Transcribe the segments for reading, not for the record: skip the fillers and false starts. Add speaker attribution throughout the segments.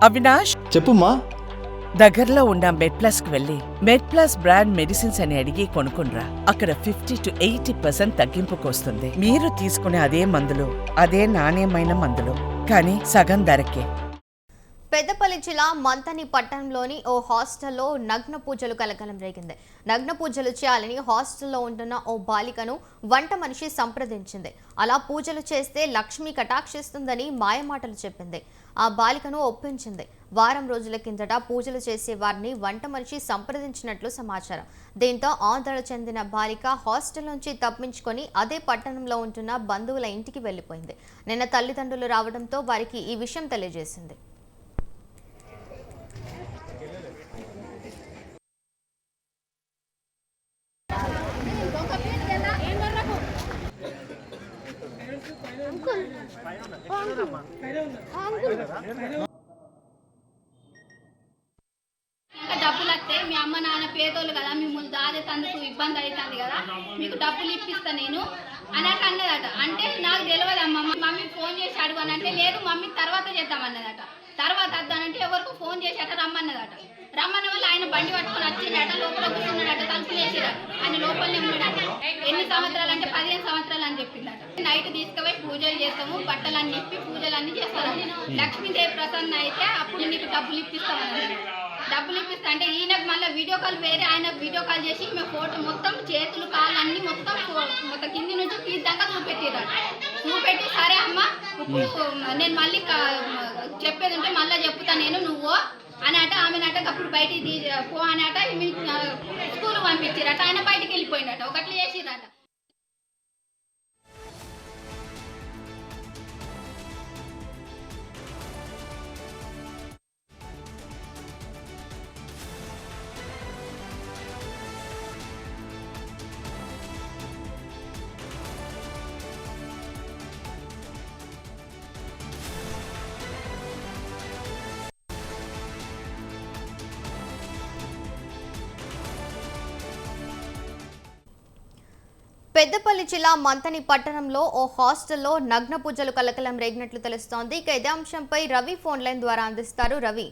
Speaker 1: అవినాష్,
Speaker 2: చెప్పుమా.
Speaker 1: దగ్గరలో ఉన్న మెడ్ప్లస్ కు వెళ్ళి మెడ్ప్లస్ బ్రాండ్ మెడిసిన్స్ అని అడిగి కొనుక్కునరా. అక్కడ 50 to 80% తగ్గింపుకు వస్తుంది. మీరు తీసుకునే అదే మందులు, అదే నాణ్యమైన మందులు, కానీ సగం ధరకే.
Speaker 3: పెద్దపల్లి జిల్లా మంతని పట్టణంలోని ఓ హాస్టల్లో నగ్న పూజలు కలకలం రేగింది. నగ్న పూజలు చేయాలని హాస్టల్లో ఉంటున్న ఓ బాలికను వంట మనిషి సంప్రదించింది. అలా పూజలు చేస్తే లక్ష్మి కటాక్షిస్తుందని మాయమాటలు చెప్పింది. ఆ బాలికను ఒప్పించింది. వారం రోజుల కిందట పూజలు చేసే వారిని వంట మనిషి సంప్రదించినట్లు సమాచారం. దీంతో ఆందోళన చెందిన బాలిక హాస్టల్ నుంచి తప్పించుకొని అదే పట్టణంలో ఉంటున్న బంధువుల ఇంటికి వెళ్లిపోయింది. నిన్న తల్లిదండ్రులు రావడంతో వారికి ఈ విషయం తెలియజేసింది.
Speaker 4: ఇంకా డబ్బులు వస్తే మీ అమ్మ నాన్న పేదోళ్ళు కదా, మిమ్మల్ని దాదేతందుకు ఇబ్బంది అవుతుంది కదా, మీకు డబ్బులు ఇప్పిస్తా నేను అన్నట్టు అన్నదట. అంటే నాకు తెలియదు అమ్మ, మమ్మీ ఫోన్ చేసి అడుగునంటే లేదు మమ్మీ తర్వాత చేద్దామన్నదట. తర్వాత వద్దానంటే ఎవరికి ఫోన్ చేసేట రమ్మన్నదట. రమ్మన్న వల్ల ఆయన బండి పట్టుకొని వచ్చిండట, లోపల కూర్చున్నాడట, తలుపులు వేసాడట. ఆయన లోపలనే ఉన్నాడట. ఎన్ని సంవత్సరాలు అంటే 15 సంవత్సరాలు అని చెప్పిందట. నైట్ తీసుకుపోయి పూజలు చేస్తాము, బట్టలన్నీ ఇప్పి పూజలన్నీ చేస్తాను. లక్ష్మీదేవి ప్రసన్న అయితే అప్పుడు నీకు డబ్బులు ఇప్పిస్తామని. డబ్బులు ఇప్పిస్తా అంటే ఈయనకు మళ్ళీ వీడియో కాల్ వేరే ఆయన వీడియో కాల్ చేసి మేము ఫోటో మొత్తం చేతులు కాళ్ళు అన్ని మొత్తం కింది నుంచి తీద్దాకా చూపెట్టిరట. చూపెట్టి సరే అమ్మ ఇప్పుడు నేను మళ్ళీ చెప్పేది ఉంటే మళ్ళీ చెప్తా నేను నువ్వు అనట. ఆమెనట అప్పుడు బయటికి పో అనట. స్కూల్ పంపించిరట. ఆయన బయటికి వెళ్ళిపోయినట. ఒకట్లు చేసిరట.
Speaker 3: పెద్దపల్లి జిల్లా మంతని పట్టణంలో ఓ హాస్టల్లో నగ్న పూజలు కలకలం రేగినట్లు తెలుస్తోంది. ఇక ఇదే అంశంపై రవి ఫోన్ లైన్ ద్వారా అందిస్తారు. రవి.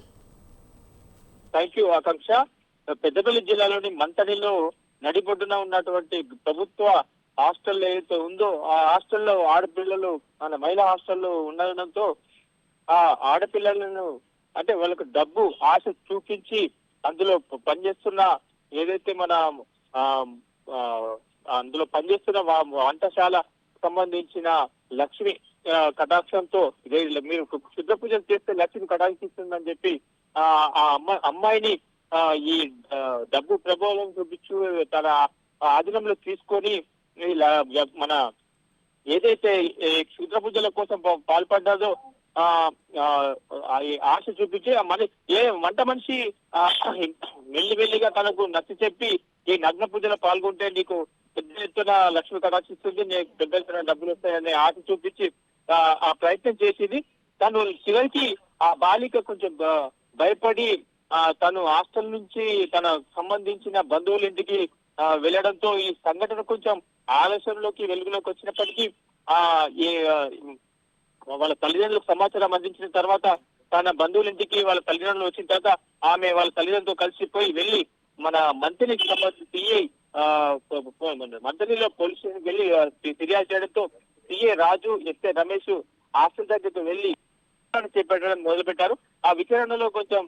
Speaker 5: థ్యాంక్ యూ ఆకాంక్ష. పెద్దపల్లి జిల్లాలోని మంతనిలో నడిబొడ్డున ఉన్నటువంటి ప్రభుత్వ హాస్టల్ ఏదైతే ఉందో ఆ హాస్టల్లో ఆడపిల్లలు మన మహిళా హాస్టల్లో ఉండడంతో ఆ ఆడపిల్లలను అంటే వాళ్ళకు డబ్బు ఆశ చూపించి అందులో పనిచేస్తున్న ఏదైతే మన అందులో పనిచేస్తున్న వంటశాల సంబంధించిన లక్ష్మి కటాక్షంతో మీరు శుద్ధ పూజలు చేస్తే లక్ష్మి కటాక్షిస్తుందని చెప్పి ఆ అమ్మాయిని ఈ డబ్బు ప్రభావం చూపించు తన ఆధీనంలో తీసుకొని మన ఏదైతే క్షుద్ర పూజల కోసం పాల్పడ్డాదో ఆశ చూపించి మన వంట మనిషి మెల్లిగా తనకు నచ్చ చెప్పి ఈ నగ్న పూజలో పాల్గొంటే నీకు పెద్ద ఎత్తున లక్ష్మి కటాక్షిస్తుంది, నీకు పెద్ద ఎత్తున డబ్బులు వస్తాయనే ఆశ చూపించి ఆ ప్రయత్నం చేసింది. తను చివరికి ఆ బాలిక కొంచెం భయపడి తను హాస్టల్ నుంచి తన సంబంధించిన బంధువుల ఇంటికి వెళ్ళడంతో ఈ సంఘటన కొంచెం ఆలస్యంలోకి వెలుగులోకి వచ్చినప్పటికీ వాళ్ళ తల్లిదండ్రులకు సమాచారం అందించిన తర్వాత తన బంధువుల ఇంటికి వాళ్ళ తల్లిదండ్రులు వచ్చిన తర్వాత ఆమె వాళ్ళ తల్లిదండ్రులతో కలిసిపోయి వెళ్ళి మన మంత్రికి సంబంధించి సిఐ మంత్రిలో పోలీస్ స్టేషన్కి వెళ్ళి ఫిర్యాదు చేయడంతో సిఐ రాజు, ఎస్ఐ రమేష్ హాస్టల్ దగ్గరకు వెళ్ళి చేపట్టడం మొదలు పెట్టారు. ఆ విచారణలో కొంచెం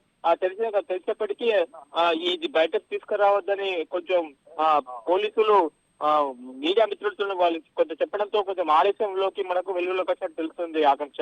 Speaker 5: తెలిసినప్పటికీ ఇది బయటకు తీసుకురావద్దని కొంచెం పోలీసులు మీడియా మిత్రులతో వాళ్ళు కొంచెం చెప్పడంతో కొంచెం ఆలస్యంలోకి మనకు వెలుగులోకి వచ్చినట్టు తెలుస్తుంది ఆకాంక్ష.